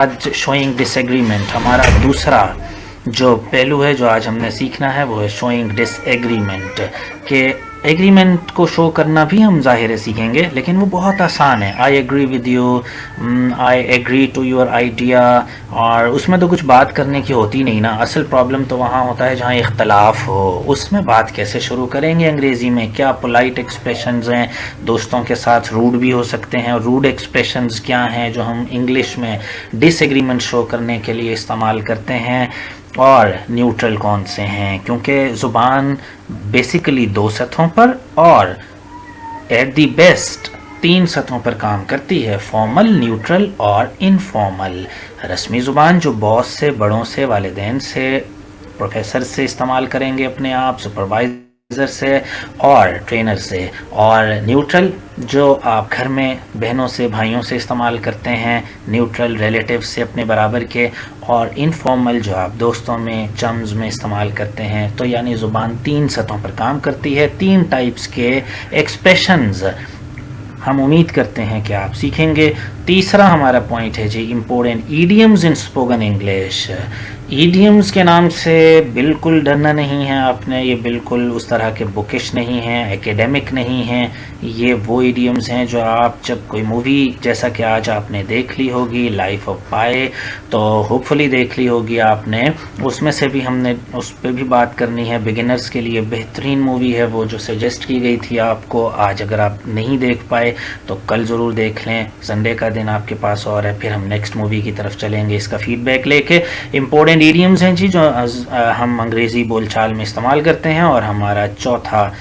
आज showing disagreement हमारा दूसरा जो पहलू है जो आज हमने सीखना है वो है शोइंग डिसएग्रीमेंट के एग्रीमेंट को शो करना भी हम ज़ाहिर है सीखेंगे, लेकिन वो बहुत आसान है। I agree with you, I agree to your idea, और उसमें तो कुछ बात करने की होती नहीं ना। असल प्रॉब्लम तो वहाँ होता है जहाँ इख्तलाफ हो, उसमें बात कैसे शुरू करेंगे अंग्रेज़ी में। क्या पोलाइट एक्सप्रेशंस हैं, दोस्तों के साथ रूड भी हो सकते हैं, और रूड एक्सप्रेशंस क्या हैं जो हम इंग्लिश में डिसएग्रीमेंट शो करने के लिए इस्तेमाल करते हैं, और न्यूट्रल कौन से हैं। क्योंकि ज़ुबान बेसिकली 2 सतहों पर और एट दी बेस्ट 3 सतहों पर काम करती है, फॉर्मल, न्यूट्रल और इनफॉर्मल। रस्मी ज़ुबान जो बॉस से, बड़ों से, वालिदैन से, प्रोफेसर से इस्तेमाल करेंगे अपने आप, सुपरवाइज़र से और ट्रेनर से, और न्यूट्रल जो आप घर में बहनों से, भाइयों से इस्तेमाल करते हैं, न्यूट्रल रिलेटिव से अपने बराबर के, और इनफॉर्मल जो आप दोस्तों में, चम्स में इस्तेमाल करते हैं। तो यानी ज़ुबान 3 सतहों पर काम करती है। 3 टाइप्स के एक्सप्रेशंस हम उम्मीद करते हैं कि आप सीखेंगे। तीसरा हमारा पॉइंट है जी important, idioms in spoken English. Idioms के नाम से बिल्कुल डरना नहीं है आपने, ये बिल्कुल उस तरह के बुकिश नहीं हैं, एकेडमिक नहीं हैं। ये वो ईडियम्स हैं जो आप जब कोई मूवी, जैसा कि आज आपने देख ली होगी लाइफ ऑफ पाई, तो होपफुली देख ली होगी आपने, उसमें से भी हमने उस पर भी बात करनी है। बिगिनर्स के लिए बेहतरीन मूवी है वो, जो सजेस्ट की गई थी आपको। आज अगर आप नहीं देख पाए तो कल ज़रूर देख लें, संडे का दिन आपके पास और है, फिर हम नेक्स्ट मूवी की तरफ चलेंगे इसका फीडबैक लेके। इम्पोर्टेंट ईडियम्स हैं जी जो हम अंग्रेज़ी बोलचाल में इस्तेमाल करते हैं, और हमारा चौथा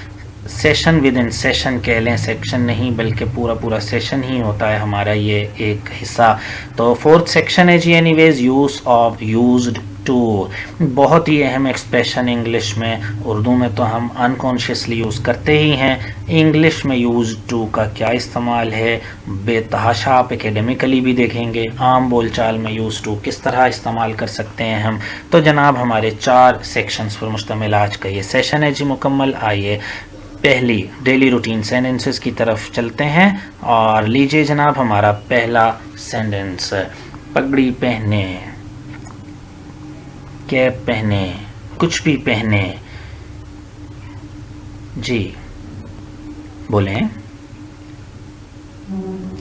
सेशन विद इन सेशन कह लें, सेक्शन नहीं बल्कि पूरा सेशन ही होता है हमारा ये एक हिस्सा। तो 4th सेक्शन है जी anyways, use of used to. बहुत ही अहम एक्सप्रेशन इंग्लिश में, उर्दू में तो हम अनकॉन्शियसली यूज़ करते ही हैं। इंग्लिश में यूज़ टू का क्या इस्तेमाल है, बेतहाशा आप एकेडमिकली भी देखेंगे। आम बोलचाल में यूज़ टू किस तरह इस्तेमाल कर सकते हैं हम। तो जनाब हमारे 4 सेक्शंस पर मुश्तमिल आज का ये सेशन है जी मुकम्मल। आइए पहली डेली रूटीन सेंटेंसेस की तरफ चलते हैं, और लीजिए जनाब हमारा पहला सेंटेंस, पगड़ी पहने, कैप पहने, कुछ भी पहने। जी बोलें।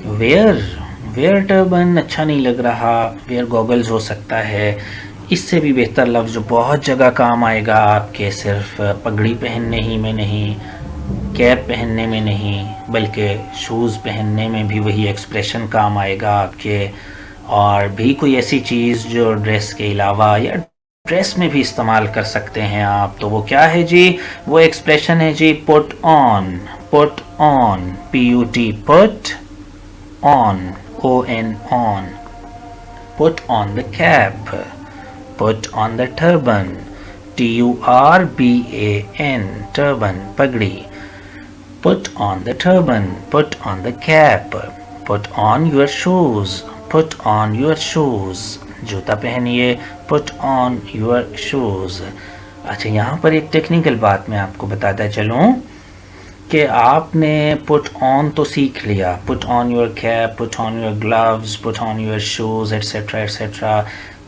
वेयर टर्बन अच्छा नहीं लग रहा, वेयर गॉगल्स हो सकता है। इससे भी बेहतर लफ्ज़ जो बहुत जगह काम आएगा आपके, सिर्फ पगड़ी पहनने ही में नहीं, कैप पहनने में नहीं, बल्कि शूज़ पहनने में भी वही एक्सप्रेशन काम आएगा आपके। और भी कोई ऐसी चीज़ जो ड्रेस के अलावा या ड्रेस में भी इस्तेमाल कर सकते हैं आप, तो वो क्या है जी, वो एक्सप्रेशन है जी put on. Put on, PUT, put on, ON, on. Put on the cap, put on the turban, TURBAN, turban, पगड़ी। Put on the turban, put on the cap, put on your shoes, put on your shoes, जूता पहनिए, put on your shoes। अच्छा, यहाँ पर एक technical बात मैं आपको बताता चलूँ कि आपने put on तो सीख लिया, put on your cap, put on your gloves, put on your shoes, etc etc।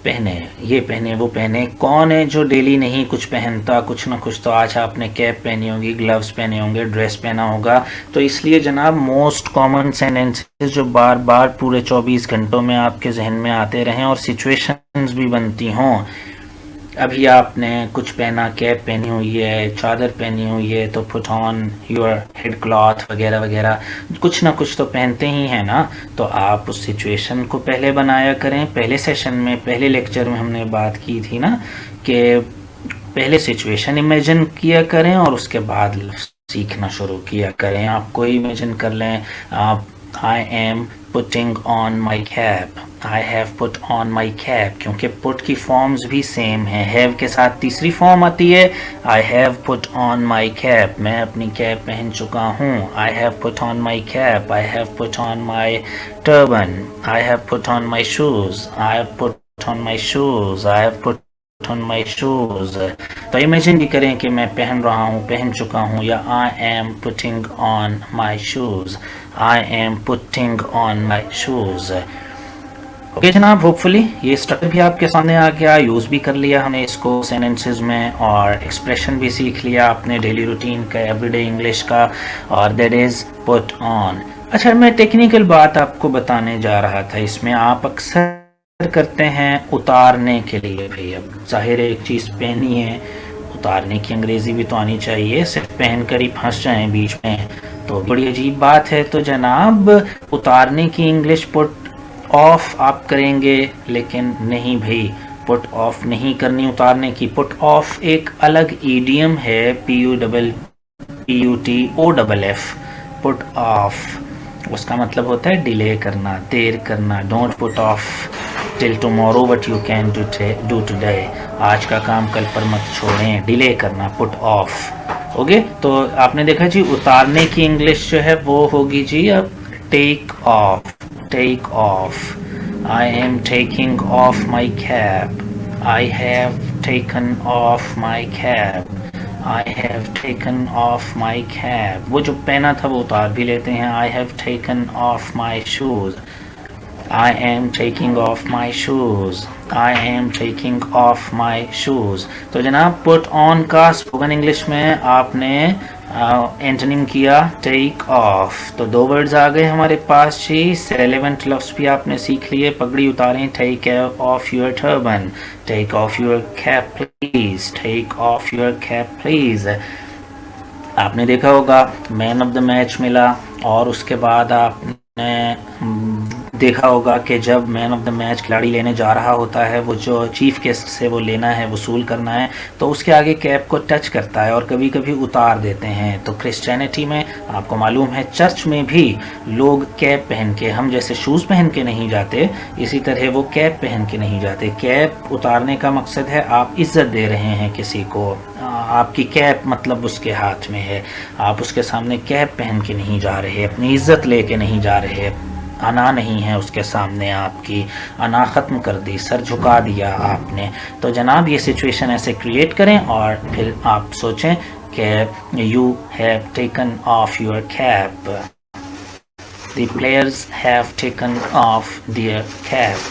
पहने, ये पहने, वो पहने। कौन है जो डेली नहीं कुछ पहनता, कुछ ना कुछ। तो आज आपने कैप पहनी होगी, ग्लव्स पहने होंगे, ड्रेस पहना होगा। तो इसलिए जनाब मोस्ट कॉमन सेंटेंसेस जो बार बार पूरे 24 घंटों में आपके जहन में आते रहें और सिचुएशंस भी बनती हों। अभी आपने कुछ पहना, कैप पहनी हुई है, चादर पहनी हुई है, तो put on your head cloth वगैरह वगैरह, कुछ ना कुछ तो पहनते ही हैं ना। तो आप उस सिचुएशन को पहले बनाया करें। पहले सेशन में, पहले लेक्चर में हमने बात की थी ना कि पहले सिचुएशन इमेजिन किया करें और उसके बाद सीखना शुरू किया करें। आप कोई इमेजिन कर लें, आप I am putting on my cap, I have put on my cap, क्योंकि put की फॉर्म्स भी सेम हैं। have के साथ तीसरी फॉर्म आती है I have put on my cap, मैं अपनी कैप पहन चुका हूँ। I have put on my cap, I have put on my turban, I have put on my shoes, I have put on my shoes, I have put on my shoes। तो imagine भी करें कि मैं पहन रहा हूँ, पहन चुका हूँ, या I am putting on my shoes, I am putting on my shoes। Okay जनाब, होपफुली ये स्ट्रक्चर भी आपके सामने आ गया, यूज़ भी कर लिया हमने इसको सेंटेंसेस में, और एक्सप्रेशन भी सीख लिया अपने डेली रूटीन का, एवरीडे इंग्लिश का, और दैट इज़ पुट ऑन। अच्छा, मैं टेक्निकल बात आपको बताने जा रहा था। इसमें आप अक्सर करते हैं उतारने के लिए भी। अब जाहिर है एक चीज़ पहनी है, उतारने की अंग्रेज़ी भी तो आनी चाहिए, सिर्फ पहन कर ही फंस जाएं बीच में तो बड़ी अजीब बात है। तो जनाब, उतारने की इंग्लिश पुट ऑफ आप करेंगे, लेकिन नहीं भाई, पुट ऑफ नहीं करनी उतारने की। पुट ऑफ एक अलग ईडियम है, PUT OFF, पुट ऑफ। उसका मतलब होता है डिले करना, देर करना। Don't put off till tomorrow what you can do today. आज का काम कल पर मत छोड़ें, डिले करना, पुट ऑफ। ओके, तो आपने देखा जी, उतारने की इंग्लिश जो है वो होगी जी अब take off. Take off. I am taking off my cap. I have taken off my cap. I have taken off my cap. वो जो पहना था वो उतार भी लेते हैं। I have taken off my shoes. I am taking off my shoes. I am taking off my shoes. तो जनाब, put on का स्पोकन इंग्लिश में आपने एंटोनिम किया टेक ऑफ। तो दो वर्ड्स आ गए हमारे पास जी। रेलेवेंट लफ्ज़ भी आपने सीख लिए। पगड़ी उतारें, take off your turban, take off your cap please, take off your cap please. आपने देखा होगा मैन ऑफ द मैच मिला, और उसके बाद आपने देखा होगा कि जब मैन ऑफ द मैच खिलाड़ी लेने जा रहा होता है, वो जो चीफ गेस्ट से वो लेना है, वसूल करना है, तो उसके आगे कैप को टच करता है और कभी कभी उतार देते हैं। तो क्रिश्चियनिटी में आपको मालूम है, चर्च में भी लोग कैप पहन के, हम जैसे शूज़ पहन के नहीं जाते, इसी तरह वो कैप पहन के नहीं जाते। कैप उतारने का मकसद है आप इज़्ज़त दे रहे हैं किसी को। आपकी कैप मतलब उसके हाथ में है, आप उसके सामने कैप पहन के नहीं जा रहे, अपनी इज़्ज़त लेके नहीं जा रहे, अना नहीं है उसके सामने, आपकी अना ख़त्म कर दी, सर झुका दिया आपने। तो जनाब, ये सिचुएशन ऐसे क्रिएट करें और फिर आप सोचें कि you have taken of your cap, The players have taken off their cap.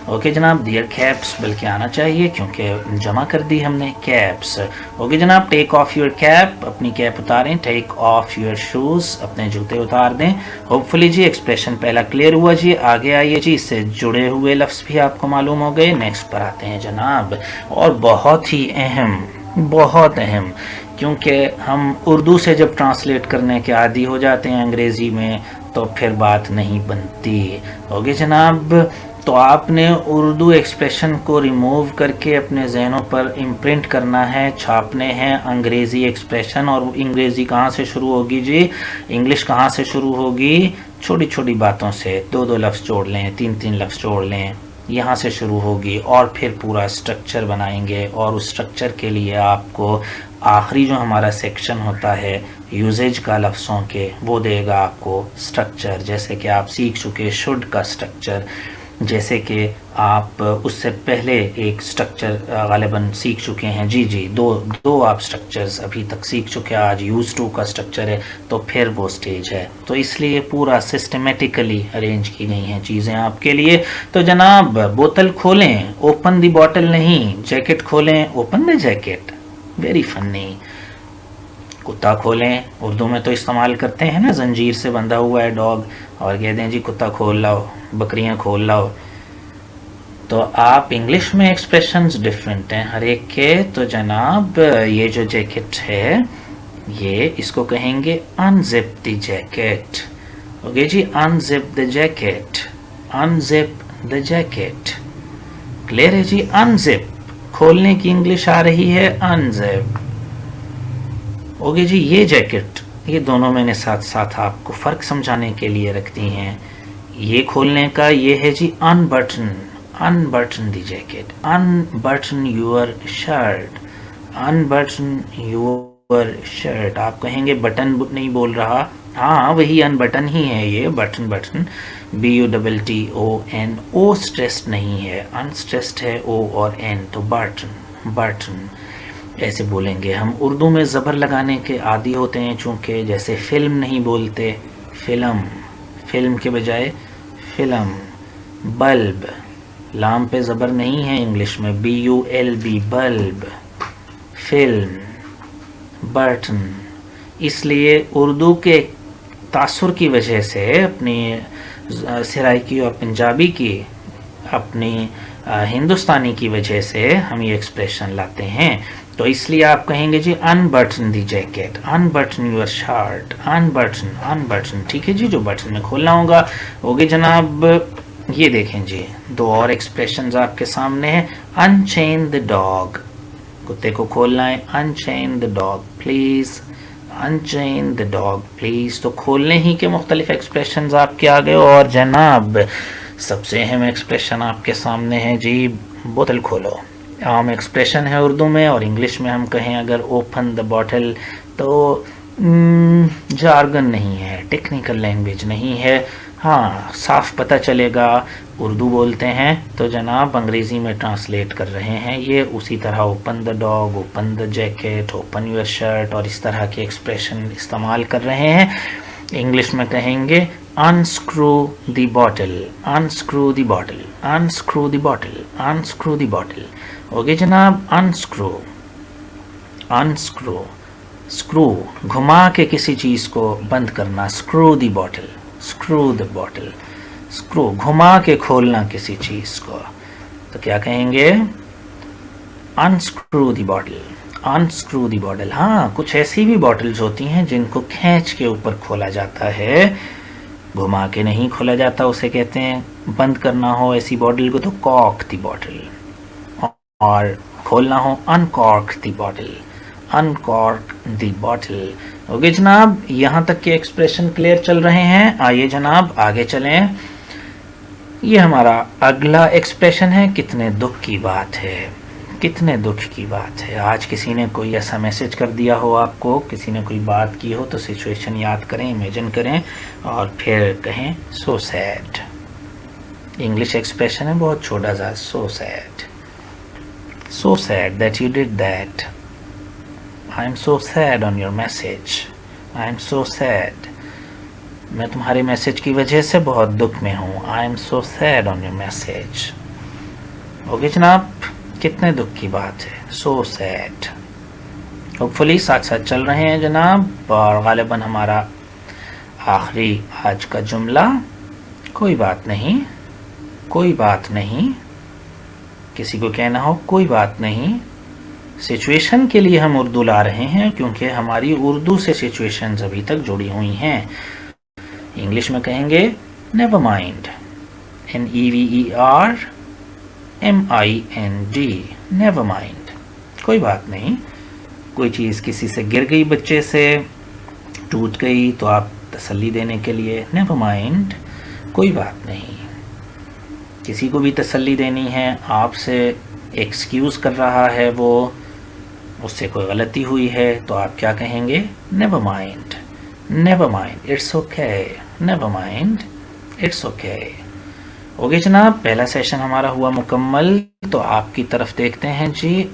Okay जनाब, their caps बल्कि आना चाहिए क्योंकि जमा कर दी हमने caps। ओके जनाब, take off your cap, अपनी कैप उतारें, take off your shoes, अपने जूते उतार दें। होपफुली जी एक्सप्रेशन पहला क्लियर हुआ जी। आगे आइए जी, इससे जुड़े हुए लफ्ज़ भी आपको मालूम हो गए। नेक्स्ट पर आते हैं जनाब, और बहुत ही अहम, बहुत अहम, क्योंकि हम उर्दू से जब ट्रांसलेट करने के आदी हो जाते हैं अंग्रेज़ी में तो फिर बात नहीं बनती। ओके जनाब, तो आपने उर्दू एक्सप्रेशन को रिमूव करके अपने जहनों पर इम्प्रिंट करना है, छापने हैं अंग्रेज़ी एक्सप्रेशन। और अंग्रेज़ी कहाँ से शुरू होगी जी, इंग्लिश कहाँ से शुरू होगी? छोटी छोटी बातों से, दो दो लफ्ज़ जोड़ लें, तीन तीन लफ्ज़ जोड़ लें, यहाँ से शुरू होगी, और फिर पूरा स्ट्रक्चर बनाएंगे। और उस स्ट्रक्चर के लिए आपको आखिरी जो हमारा सेक्शन होता है यूजेज का लफ्ज़ों के, वो देगा आपको स्ट्रक्चर। जैसे कि आप सीख चुके शुड का स्ट्रक्चर, जैसे कि आप उससे पहले एक स्ट्रक्चर गालिबन सीख चुके हैं। जी जी, दो आप स्ट्रक्चर्स अभी तक सीख चुके हैं। आज यूज टू का स्ट्रक्चर है, तो फिर वो स्टेज है। तो इसलिए पूरा सिस्टमेटिकली अरेंज की गई हैं चीज़ें आपके लिए। तो जनाब, बोतल खोलें, ओपन दी बॉटल नहीं, जैकेट खोलें, open the jacket. Very funny. कुत्ता खोलें, उर्दू में तो इस्तेमाल करते हैं ना, जंजीर से बंधा हुआ है डॉग, और कहते हैं जी कुत्ता खोल लाओ, बकरियां खोल लाओ। तो आप इंग्लिश में एक्सप्रेशंस डिफरेंट हैं हर एक के। तो जनाब, ये जो जैकेट है, ये इसको कहेंगे अनजिप द जैकेट। ओके जी, unzip the jacket, unzip the jacket. Clear है जी? अनजिप खोलने की इंग्लिश आ रही है अनजिप। ओके जी, ये जैकेट, ये दोनों मैंने साथ साथ आपको फ़र्क समझाने के लिए रख दी हैं। ये खोलने का ये है जी unbutton, unbutton the jacket, unbutton your shirt, unbutton your shirt. आप कहेंगे बटन नहीं बोल रहा, हाँ वही अनबटन ही है ये, बटन बटन, BUTTON, ओ स्ट्रेस्ड नहीं है, अनस्ट्रेस्ड है ओ और एन, तो बटन, बटन ऐसे बोलेंगे। हम उर्दू में ज़बर लगाने के आदी होते हैं चूँकि, जैसे फ़िल्म नहीं बोलते, फ़िल्म, फ़िल्म के बजाय फ़िल्म। बल्ब, लाम पे ज़बर नहीं है इंग्लिश में, BULB, बल्ब, फिल्म, बर्टन। इसलिए उर्दू के तासुर की वजह से, अपनी सराइकी और पंजाबी की, अपनी हिंदुस्तानी की वजह से हम ये एक्सप्रेशन लाते हैं। तो इसलिए आप कहेंगे जी अनबटन the jacket, unbutton your shirt, अनबटन, अनबटन। ठीक है जी, जो बटन में खोलना होगा। ओके जनाब, ये देखें जी, दो और एक्सप्रेशंस आपके सामने हैं। अनचेन द डॉग, कुत्ते को खोलना है। Unchain the dog please, unchain the dog please. तो खोलने ही के मुख्तलिफ एक्सप्रेशंस आपके आ गए। और जनाब सबसे अहम एक्सप्रेशन आपके सामने है जी, बोतल खोलो। आम एक्सप्रेशन है उर्दू में, और इंग्लिश में हम कहें अगर ओपन द बॉटल, तो जार्गन नहीं है, टेक्निकल लैंग्वेज नहीं है। हाँ, साफ पता चलेगा उर्दू बोलते हैं तो जनाब अंग्रेज़ी में ट्रांसलेट कर रहे हैं। ये उसी तरह open the dog, open the jacket, open your shirt और इस तरह के एक्सप्रेशन इस्तेमाल कर रहे हैं। इंग्लिश में कहेंगे unscrew the bottle, unscrew the bottle, unscrew the bottle, unscrew the bottle। Okay जनाब, unscrew, unscrew, screw घुमा के किसी चीज़ को बंद करना, screw the bottle, screw the bottle, screw घुमा के खोलना किसी चीज़ को, तो क्या कहेंगे? unscrew the bottle, unscrew the bottle। हाँ, कुछ ऐसी भी बॉटल्स होती हैं जिनको खींच के ऊपर खोला जाता है, घुमा के नहीं खोला जाता, उसे कहते हैं बंद करना हो ऐसी बॉटल को तो कॉर्क दी बॉटल, और खोलना हो अनकॉर्क दी बॉटल, अनकॉर्क दी बॉटल। ओके जनाब, यहाँ तक के एक्सप्रेशन क्लियर चल रहे हैं। आइए जनाब आगे चलें। ये हमारा अगला एक्सप्रेशन है, कितने दुख की बात है, कितने दुख की बात है। आज किसी ने कोई ऐसा मैसेज कर दिया हो आपको, किसी ने कोई बात की हो, तो सिचुएशन याद करें, इमेजिन करें और फिर कहें सो सैड। इंग्लिश एक्सप्रेशन है बहुत छोटा सा, so sad, so sad that you did that, I am so sad on your message, I am so sad, मैं तुम्हारे मैसेज की वजह से बहुत दुख में हूँ, I am so sad on your message. Okay जनाब, कितने दुख की बात है, सो सैड। होपफुली साथ साथ चल रहे हैं जनाब। और गालिबन हमारा आखिरी आज का जुमला, कोई बात नहीं, कोई बात नहीं। किसी को कहना हो कोई बात नहीं, सिचुएशन के लिए हम उर्दू ला रहे हैं क्योंकि हमारी उर्दू से सिचुएशंस अभी तक जुड़ी हुई हैं। इंग्लिश में कहेंगे never mind, NEVERMIND, never mind, कोई बात नहीं। कोई चीज़ किसी से गिर गई, बच्चे से टूट गई, तो आप तसल्ली देने के लिए नेवर माइंड, कोई बात नहीं। किसी को भी तसल्ली देनी है, आपसे एक्सक्यूज़ कर रहा है वो, उससे कोई गलती हुई है, तो आप क्या कहेंगे? Never mind, never mind, it's okay, never mind, it's okay. Okay जनाब, पहला सेशन हमारा हुआ मुकम्मल। तो आपकी तरफ देखते हैं जी।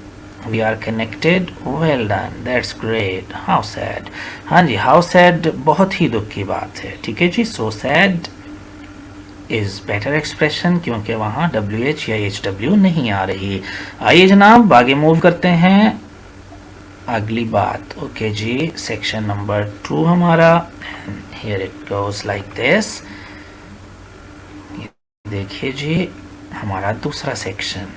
We are connected, well done, that's great. How sad, हाँ जी, हाउ सैड बहुत ही दुख की बात है। ठीक है जी, so sad is better expression क्योंकि वहाँ WH या HW नहीं आ रही। आइए जनाब आगे मूव करते हैं अगली बात। ओके जी, सेक्शन नंबर 2 हमारा, here it goes like this. देखिए जी, हमारा दूसरा section,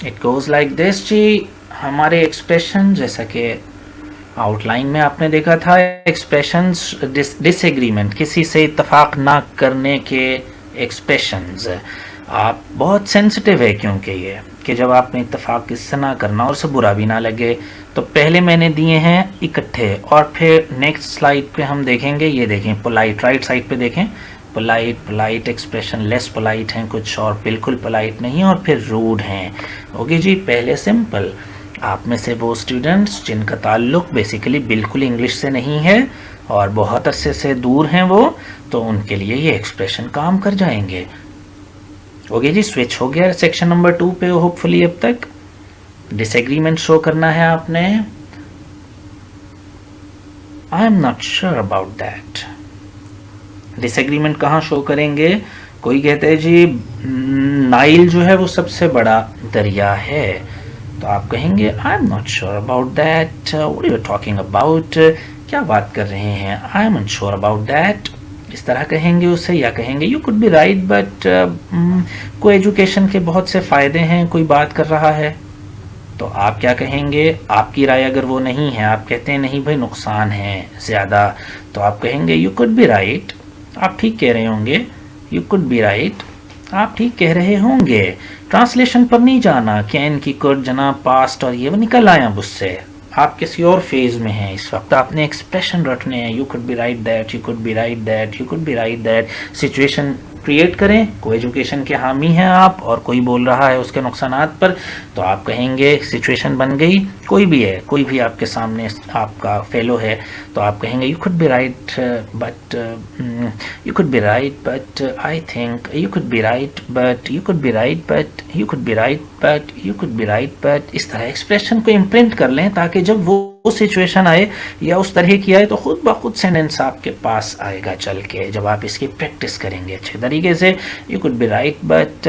it goes like this जी। हमारे एक्सप्रेशन, जैसा कि आउटलाइन में आपने देखा था, एक्सप्रेशंस डिसएग्रीमेंट, किसी से इत्तेफाक ना करने के एक्सप्रेशंस। आप बहुत सेंसिटिव है क्योंकि ये कि जब आपने इत्तेफाक किससे ना करना और उसे बुरा भी ना लगे, तो पहले मैंने दिए हैं इकट्ठे, और फिर नेक्स्ट स्लाइड पे हम देखेंगे। ये देखें पोलाइट, राइट साइड पे देखें, polite, polite expression, less polite हैं कुछ और बिल्कुल पोलाइट नहीं, और फिर रूड हैं। ओके जी, पहले सिंपल। आप में से वो स्टूडेंट्स जिनका ताल्लुक बेसिकली बिल्कुल इंग्लिश से नहीं है और बहुत अरसे से दूर हैं वो, तो उनके लिए ये एक्सप्रेशन काम कर जाएंगे। ओके जी, स्विच हो गया सेक्शन नंबर 2 पे होपफुली। अब तक डिसएग्रीमेंट शो करना है आपने। आई am not sure about that, disagreement कहाँ शो करेंगे? कोई कहते हैं जी नाइल जो है वो सबसे बड़ा दरिया है, तो आप कहेंगे I am not sure about that, what you are talking about, क्या बात कर रहे हैं, I am not sure about that, इस तरह कहेंगे उसे। या कहेंगे you could be right but को एजुकेशन के बहुत से फ़ायदे हैं, कोई बात कर रहा है, तो आप क्या कहेंगे? आपकी राय अगर वो नहीं है, आप कहते हैं नहीं भाई नुकसान है ज़्यादा, तो आप कहेंगे यू कुड बी राइट, आप ठीक कह रहे होंगे, यू कुड बी राइट, आप ठीक कह रहे होंगे। ट्रांसलेशन पर नहीं जाना, कैन की कुड जनाब पास्ट और ये वो निकल आया उससे, आप किसी और फेज में हैं इस वक्त, आपने एक्सप्रेशन रटने हैं, you could be right that, you could be right that, you could be right that. Situation create करें, को एजुकेशन के हामी हैं आप और कोई बोल रहा है उसके नुकसानात पर, तो आप कहेंगे सिचुएशन बन गई, कोई भी है, कोई भी आपके सामने आपका फेलो है, तो आप कहेंगे you could be right but you could be right but I think, you could be right but, you could be right but, you could be right but, you could be right but. इस तरह expression को imprint कर लें ताकि जब वो situation आए या उस तरह की आए तो खुद ब खुद सेंटेंस आपके पास आएगा चल के, जब आप इसकी प्रैक्टिस करेंगे अच्छे तरीके से। You could be right but,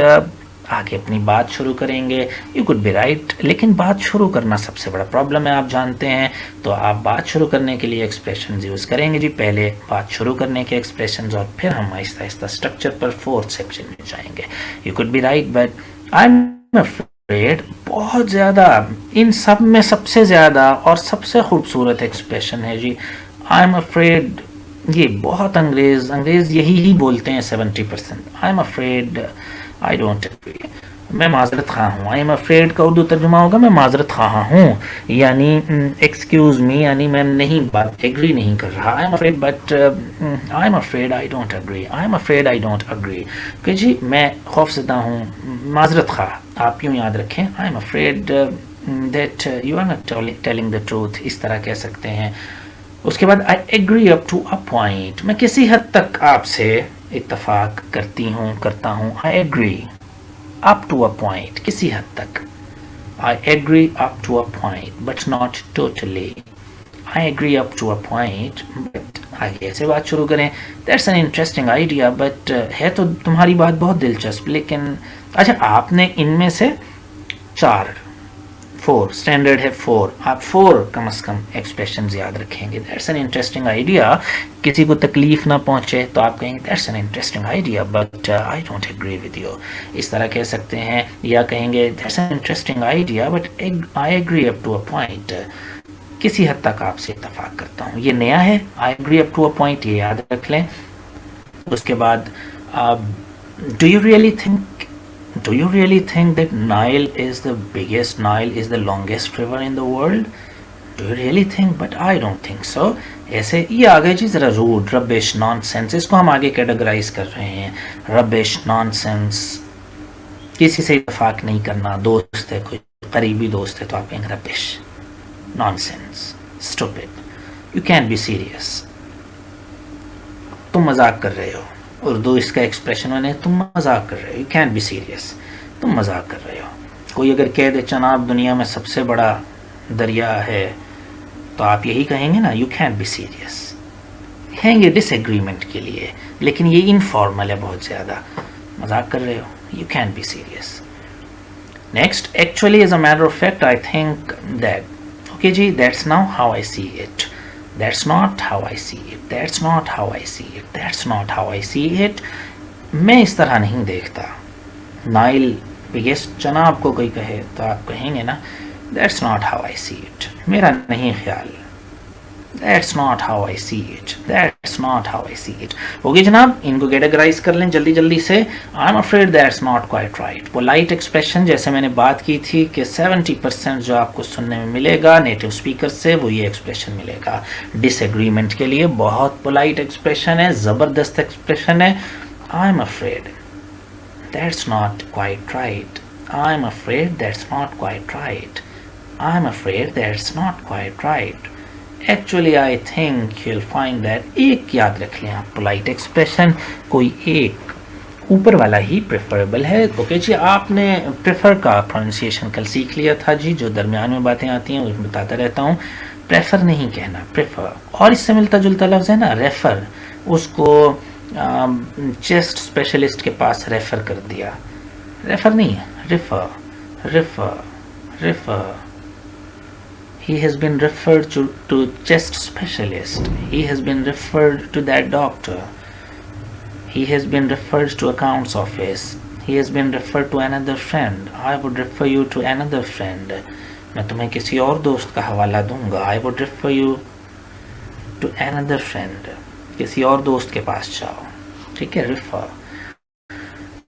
आगे अपनी बात शुरू करेंगे, यू कुड बी राइट, लेकिन बात शुरू करना सबसे बड़ा प्रॉब्लम है, आप जानते हैं, तो आप बात शुरू करने के लिए एक्सप्रेशन यूज़ करेंगे जी, पहले बात शुरू करने के एक्सप्रेशन और फिर हम आहिस्ता आहिस्ता स्ट्रक्चर पर फोर्थ सेक्शन में जाएंगे। You could be right but I am afraid, बहुत ज़्यादा, इन सब में सबसे ज़्यादा और सबसे खूबसूरत एक्सप्रेशन है जी आई एम अफ्रेड। ये बहुत अंग्रेज़ यही ही बोलते हैं 70%। I am afraid, I don't agree, मैं माजरत खा हूँ। आई एम अफ्रेड का उर्दू तर्जुमा होगा मैं माजरत खा हूँ, यानी एक्सक्यूज़ मी, यानी मैं नहीं बात एग्री नहीं कर रहा। I am afraid but I am afraid I don't agree, I am afraid I don't agree, कि जी मैं खौफज़दा हूँ, माजरत खा, आप यूँ याद रखें। I am afraid that you are not telling the truth, इस तरह कह सकते हैं। उसके बाद I agree up to a point, मैं किसी हद तक आपसे इत्तफाक करता हूँ। I agree up to a point, किसी हद तक। I agree up to a point but not totally. I agree up to a point but, आगे ऐसे बात शुरू करें, that's an interesting idea but, है तो तुम्हारी बात बहुत दिलचस्प, लेकिन अच्छा आपने इनमें से 4 स्टैंडर्ड है 4, आप 4 कम से कम एक्सप्रेशन याद रखेंगे। दैट्स एन इंटरेस्टिंग आइडिया, किसी को तकलीफ ना पहुंचे तो आप कहेंगे that's an interesting idea but I don't agree with you, इस तरह कह सकते हैं। या कहेंगे that's an interesting idea but I agree up to a point, किसी हद तक आपसे इत्तफाक करता हूँ। ये नया है, I agree up to a point, ये याद रख लें। उसके बाद do you really think that Nile is the longest river in the world? Do you really think? But I don't think so. ऐसे ये आ गए जी ज़रा रूड, रबिश, नॉनसेंस, इसको हम आगे कैटेगराइज कर रहे हैं। रबिश, नॉनसेंस, किसी से इत्तेफाक नहीं करना, दोस्त है कोई करीबी दोस्त है तो आप कहेंगे rubbish, nonsense, stupid, you can be serious, तुम मजाक कर रहे हो। उर्दू इसका एक्सप्रेशन मैंने, तुम मजाक कर रहे हो, यू कैन बी सीरियस, तुम मजाक कर रहे हो। कोई अगर कह दे चनाब दुनिया में सबसे बड़ा दरिया है, तो आप यही कहेंगे ना, यू कैन बी सीरियस। कहेंगे डिसएग्रीमेंट के लिए, लेकिन ये इनफॉर्मल है बहुत ज़्यादा, मजाक कर रहे हो, you can be serious. Next, actually as a matter of fact I think that, okay जी, that's now how I see it, that's not how I see it, that's not how I see it, that's not how I see it, मैं इस तरह नहीं देखता। Nile biggest जनाब को कोई कहे तो आप कहेंगे ना that's not how I see it, मेरा नहीं ख्याल, that's not how I see it, that's not how I see it। Okay जनाब, इनको कैटेगराइज कर लें जल्दी जल्दी से। I'm afraid that's not quite right, polite expression जैसे मैंने बात की थी कि 70% जो आपको सुनने में मिलेगा नेटिव स्पीकर से वो ये एक्सप्रेशन मिलेगा। डिसएग्रीमेंट के लिए बहुत पोलाइट एक्सप्रेशन है, ज़बरदस्त एक्सप्रेशन है। I'm afraid that's not quite right, I'm afraid that's not quite right, I'm afraid that's not quite right, actually I think you'll find that. एक याद रख लें आप, पोलाइट एक्सप्रेशन कोई एक ऊपर वाला ही प्रेफरेबल है। ओके जी, आपने प्रेफर का प्रोनाउंसिएशन कल सीख लिया था जी, जो दरमियान में बातें आती हैं उसमें बताता रहता हूँ। प्रेफर नहीं कहना, प्रेफर, और इससे मिलता जुलता लफ्ज़ है ना रेफ़र, उसको चेस्ट स्पेशलिस्ट के पास रेफ़र कर दिया, रेफ़र नहीं है, refer, refer, refer. He has been referred to chest specialist. He has been referred to that doctor. He has been referred to accounts office. He has been referred to another friend. I would refer you to another friend. मैं तुम्हें किसी और दोस्त का हवाला दूंगा. I would refer you to another friend. किसी और दोस्त के पास जाओ. ठीक है, refer.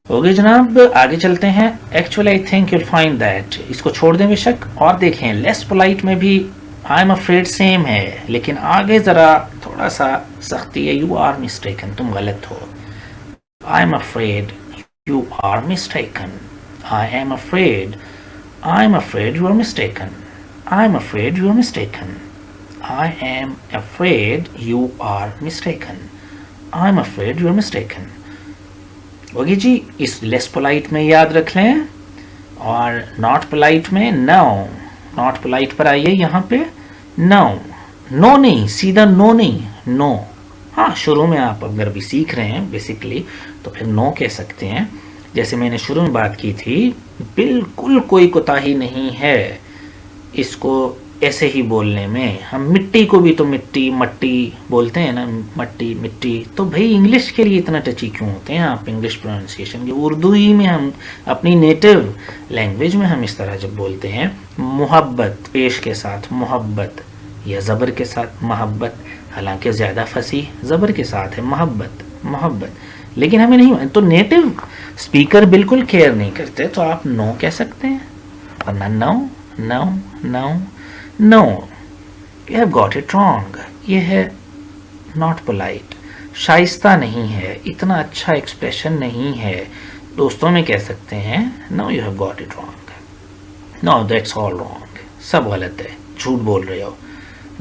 हो गए जनाब, आगे चलते हैं. Actually I think you'll find that, इसको छोड़ दें बेशक और देखें. लेस पोलाइट में भी आई एम अफ्रेड सेम है, लेकिन आगे ज़रा थोड़ा सा सख्ती है. यू आर मिस्टेकन, तुम गलत हो. I am afraid, you are mistaken. I am afraid, I am afraid you are mistaken. I am afraid you are mistaken. I am afraid you are mistaken. I am afraid you are mistaken. Okay जी, इस less polite में याद रख लें. और not polite में no, not polite पर आइए यहाँ पे. नो, नो नहीं, सीधा नो नहीं, नो. हाँ, शुरू में आप अगर भी सीख रहे हैं बेसिकली तो फिर नो कह सकते हैं. जैसे मैंने शुरू में बात की थी, बिल्कुल कोई कोताही नहीं है इसको ऐसे ही बोलने में. हम मिट्टी को भी तो मिट्टी मट्टी बोलते हैं ना, मट्टी मिट्टी. तो भाई इंग्लिश के लिए इतना टची क्यों होते हैं आप इंग्लिश प्रोनाउंसिएशन के? उर्दू ही में हम अपनी नेटिव लैंग्वेज में हम इस तरह जब बोलते हैं, मोहब्बत पेश के साथ मोहब्बत या ज़बर के साथ मोहब्बत, हालांकि ज़्यादा फसी ज़बर के साथ है मोहब्बत, मोहब्बत. लेकिन हमें नहीं, तो नेटिव स्पीकर बिल्कुल केयर नहीं करते तो आप नो कह सकते हैं, वरना no no no. No, you have got it wrong. ये है not polite. शाइस्ता नहीं है, इतना अच्छा एक्सप्रेशन नहीं है. दोस्तों में कह सकते हैं no you have got it wrong. No, that's all wrong. सब गलत है, झूठ बोल रहे हो.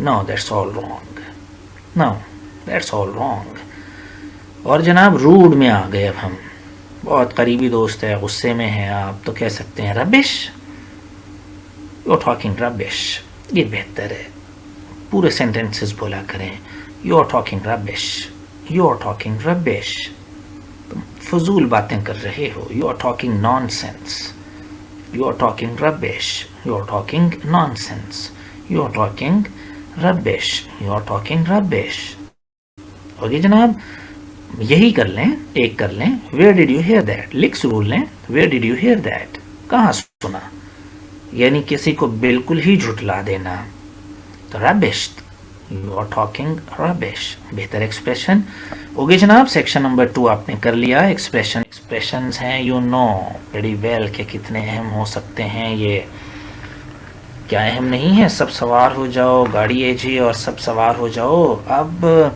No, that's all wrong. No, that's all wrong. और जनाब रूड में आ गए अब हम. बहुत करीबी दोस्त है, गुस्से में है आप, तो कह सकते हैं rubbish. You're talking rubbish. ये बेहतर है. पूरे सेंटेंसेस बोला करें. You are talking rubbish, you are talking rubbish. तुम फजूल बातें कर रहे हो. You are talking nonsense, you are talking rubbish, you are talking nonsense, you are talking rubbish, you are talking rubbish. Okay जनाब, यही कर लें, एक कर लें. Where did you hear that, लिख जरूर लें. Where did you hear that, कहाँ सुना, यानी किसी को बिल्कुल ही झुठला देना. तो rubbish, you are talking rubbish, better expression. Okay जनाब, सेक्शन नंबर 2 आपने कर लिया. एक्सप्रेशंस हैं, यू नो वेरी वेल के कितने अहम हो सकते हैं. ये क्या अहम नहीं है. सब सवार हो जाओ, गाड़ी एजी और सब सवार हो जाओ. अब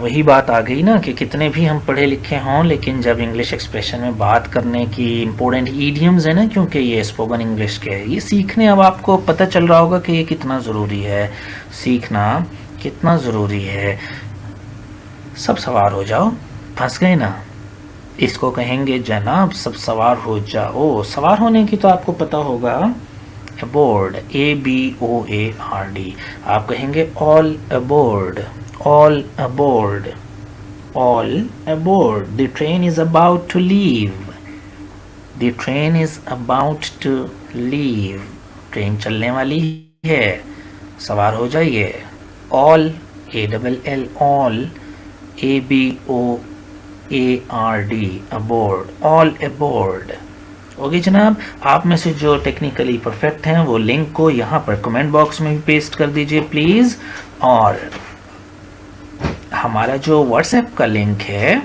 वही बात आ गई ना कि कितने भी हम पढ़े लिखे हों, लेकिन जब इंग्लिश एक्सप्रेशन में बात करने की इम्पोर्टेंट ईडियम्स है ना, क्योंकि ये स्पोकन इंग्लिश के, ये सीखने अब आपको पता चल रहा होगा कि ये कितना ज़रूरी है, सीखना कितना ज़रूरी है. सब सवार हो जाओ, फंस गए ना. इसको कहेंगे जनाब सब सवार हो जाओ. सवार होने की तो आपको पता होगा, अबोर्ड, ABOARD. आप कहेंगे all aboard, all aboard, all aboard. The train is about to leave, the train is about to leave. Train चलने वाली है, सवार हो जाइए. all, ALL, all, ABOARD, aboard, all aboard. Okay जनाब, आप में से जो टेक्निकली परफेक्ट हैं वो लिंक को यहाँ पर कमेंट बॉक्स में भी पेस्ट कर दीजिए प्लीज़. और हमारा जो व्हाट्सएप का लिंक है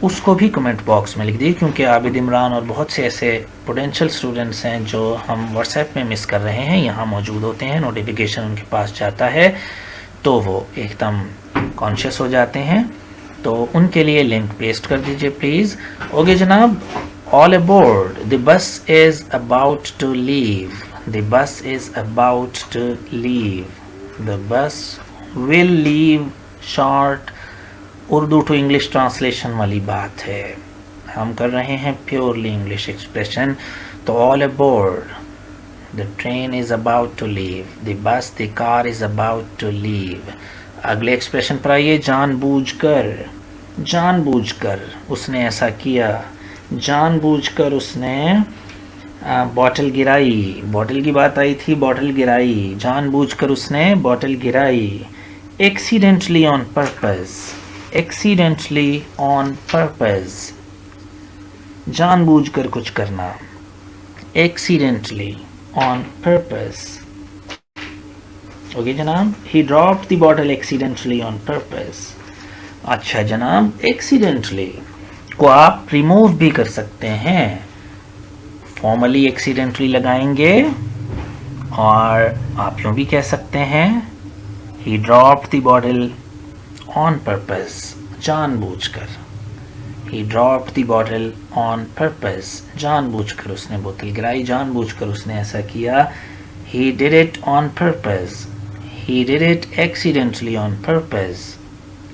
उसको भी कमेंट बॉक्स में लिख दीजिए, क्योंकि आबिद इमरान और बहुत से ऐसे पोटेंशियल स्टूडेंट्स हैं जो हम व्हाट्सएप में मिस कर रहे हैं. यहाँ मौजूद होते हैं, नोटिफिकेशन उनके पास जाता है तो वो एकदम कॉन्शियस हो जाते हैं. तो उनके लिए लिंक पेस्ट कर दीजिए प्लीज़. ओके जनाब, all aboard, the bus is about to leave, the bus is about to leave, the bus will leave. Short Urdu to English translation वाली बात है, हम कर रहे हैं प्योरली इंग्लिश एक्सप्रेशन. तो all aboard, the train is about to leave, the bus the car is about to leave. अगले expression पर आइए, जानबूझकर. जानबूझकर उसने ऐसा किया, जानबूझकर उसने बॉटल गिराई, बॉटल की बात आई थी, बॉटल गिराई, जानबूझकर उसने बॉटल गिराई। Accidentally on purpose, accidentally on purpose, जानबूझकर कुछ करना, एक्सीडेंटली ऑन पर्पस। ओके जनाब, ही dropped the bottle accidentally on purpose. अच्छा जनाब, एक्सीडेंटली को आप रिमूव भी कर सकते हैं, फॉर्मली एक्सीडेंटली लगाएंगे और आप यूँ भी कह सकते हैं he dropped the bottle on purpose, जानबूझकर। He dropped the bottle on purpose, जानबूझकर उसने बोतल गिराई, जानबूझकर उसने ऐसा किया। He did it on purpose, he did it accidentally on purpose.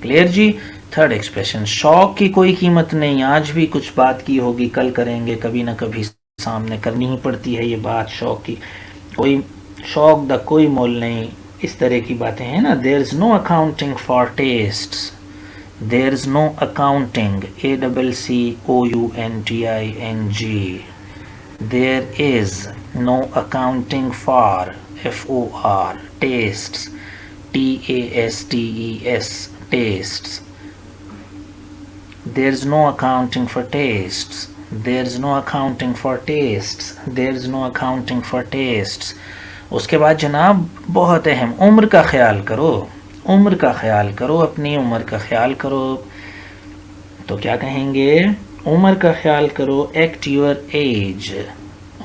Clear जी। थर्ड एक्सप्रेशन, शौक की कोई कीमत नहीं, आज भी कुछ बात की होगी, कल करेंगे, कभी ना कभी सामने करनी ही पड़ती है ये बात, शौक की कोई, शौक दा कोई मोल नहीं, इस तरह की बातें हैं ना। There is no accounting for tastes, there is no accounting, ACCOUNTING, there is no accounting for, FOR, tastes, TASTES, tastes. There is no accounting for tastes, there is no accounting for tastes, there is no accounting for tastes. उसके बाद जनाब बहुत अहम, उम्र का ख्याल करो, उम्र का ख्याल करो, अपनी उम्र का ख्याल करो। तो क्या कहेंगे, उम्र का ख्याल करो, एक्ट योर एज।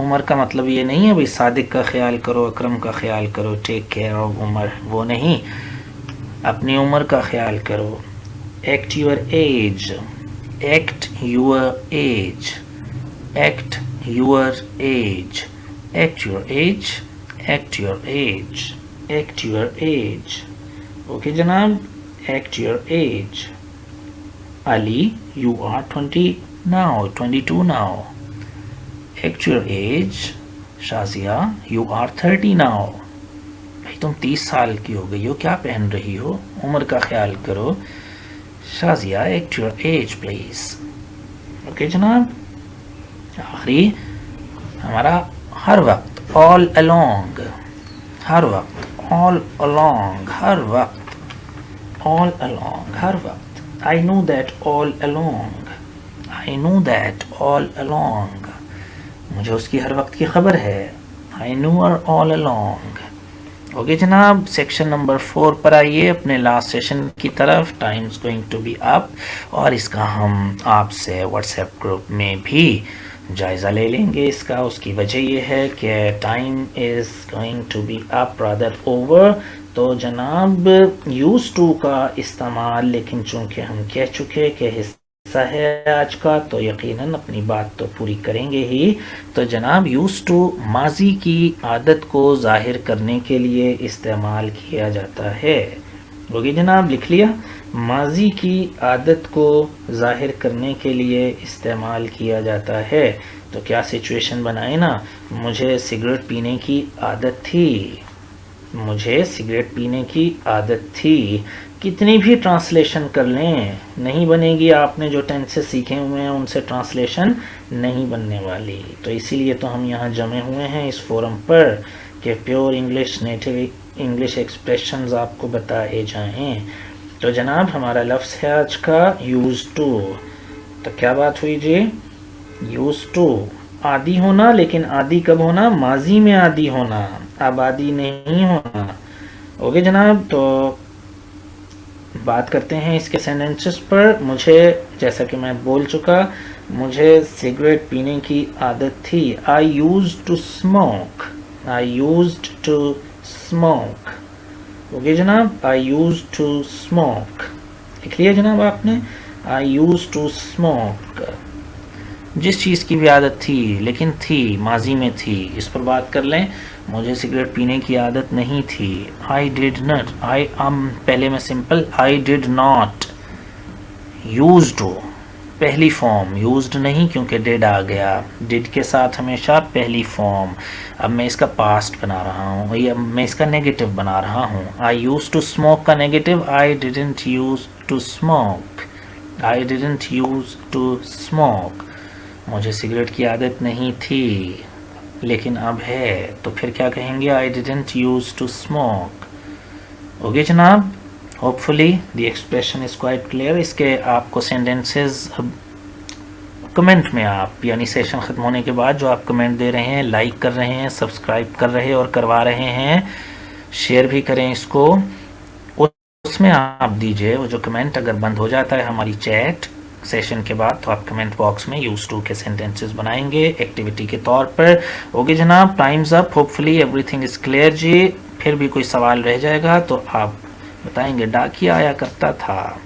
उम्र का मतलब ये नहीं है भाई सादिक का ख्याल करो, अकरम का ख्याल करो, टेक केयर ऑफ उम्र, वो नहीं, अपनी उम्र का ख्याल करो। Act your age, act your age, act your age, act your age, act your age, act your age. Okay जनाब, act your age. Ali, you are 20 now, 22 now. Act your age. Shazia, you are 30 now. भाई तुम 30 साल की हो गई हो, क्या पहन रही हो, उम्र का ख्याल करो। Shazia, act your age please. Okay जनाब। आखिरी हमारा हर वक्त, all along, हर वक्त, all along, हर वक्त, all along, हर वक्त। I know that all along, I know that all along, मुझे उसकी हर वक्त की खबर है। I knew her all along. Okay जनाब, सेक्शन नंबर 4 पर आइए, अपने लास्ट सेशन की तरफ। Time is going to be up और इसका हम आपसे व्हाट्सएप ग्रुप में भी जायज़ा ले लेंगे इसका। उसकी वजह ये है कि time is going to be up rather over. तो जनाब यूज़ टू का इस्तेमाल, लेकिन चूँकि हम कह चुके कि हिस्सा है आज का, तो यकीनन अपनी बात तो पूरी करेंगे ही। तो जनाब यूज़ टू माजी की आदत को ज़ाहिर करने के लिए इस्तेमाल किया जाता है। ओके जनाब, लिख लिया, माजी की आदत को ज़ाहिर करने के लिए इस्तेमाल किया जाता है। तो क्या सिचुएशन बनाए ना, मुझे सिगरेट पीने की आदत थी, मुझे सिगरेट पीने की आदत थी। कितनी भी ट्रांसलेशन कर लें नहीं बनेगी, आपने जो टेंसेस सीखे हुए हैं उनसे ट्रांसलेशन नहीं बनने वाली। तो इसीलिए तो हम यहाँ जमे हुए हैं इस फोरम पर कि pure English, native English expressions आपको बताए जाएं। तो जनाब हमारा लफ्ज़ है आज का यूज़ टू। तो क्या बात हुई जी, यूज़ टू, आदि होना, लेकिन आदि कब होना, माजी में आदि होना, अब आदि नहीं होना। ओके जनाब, तो बात करते हैं इसके सेंटेंसेस पर। मुझे, जैसा कि मैं बोल चुका, मुझे सिगरेट पीने की आदत थी। I used to smoke, I used to smoke. Okay जनाब, आई यूज्ड टू स्मोक, लिख लिया जनाब आपने, आई यूज्ड टू स्मोक। जिस चीज़ की भी आदत थी, लेकिन थी, माजी में थी, इस पर बात कर लें। मुझे सिगरेट पीने की आदत नहीं थी। आई डिड नॉट, आई पहले में simple, I did not used to, पहली फॉर्म, यूज्ड नहीं क्योंकि डिड आ गया, डिड के साथ हमेशा पहली फॉर्म। अब मैं इसका पास्ट बना रहा हूँ, या मैं इसका नेगेटिव बना रहा हूँ। आई यूज्ड टू स्मोक का negative, I didn't use to smoke. I didn't use to smoke, मुझे सिगरेट की आदत नहीं थी लेकिन अब है, तो फिर क्या कहेंगे? I didn't use to smoke. Okay जनाब, hopefully the expression is quite clear. इसके आपको सेंटेंसेस कमेंट में आप, यानी सेशन ख़त्म होने के बाद जो आप कमेंट दे रहे हैं, लाइक कर रहे हैं, सब्सक्राइब कर रहे हैं और करवा रहे हैं, शेयर भी करें इसको, उसमें आप दीजिए वो जो कमेंट अगर बंद हो जाता है हमारी चैट सेशन के बाद, तो आप कमेंट बॉक्स में यूज टू के सेंटेंसेस बनाएंगे एक्टिविटी के तौर पर। ओके जनाब, times up, hopefully everything is clear जी। फिर भी कोई सवाल रह जाएगा तो आप बताएंगे। डाकिया आया करता था,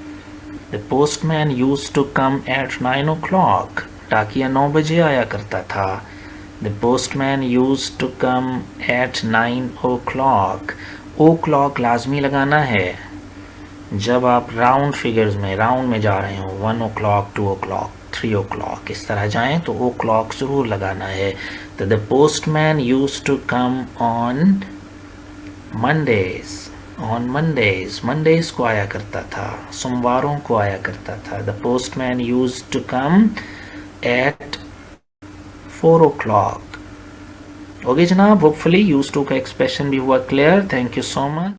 the postman use to come at 9 o'clock, डाकिया 9 बजे आया करता था। The postman use to come at 9 o'clock, o'clock लाजमी लगाना है जब आप राउंड फिगर्स में, राउंड में जा रहे हो, 1 o'clock, 2 o'clock, 3 o'clock इस तरह जाएं तो ओ क्लॉक ज़रूर लगाना है। तो the postman use to come on Mondays, on Mondays, Mondays को आया करता था, सोमवारों को आया करता था। The postman use to come at 4 o'clock। Okay जनाब, होपफुली यूज टू का एक्सप्रेशन भी हुआ clear. Thank you so much.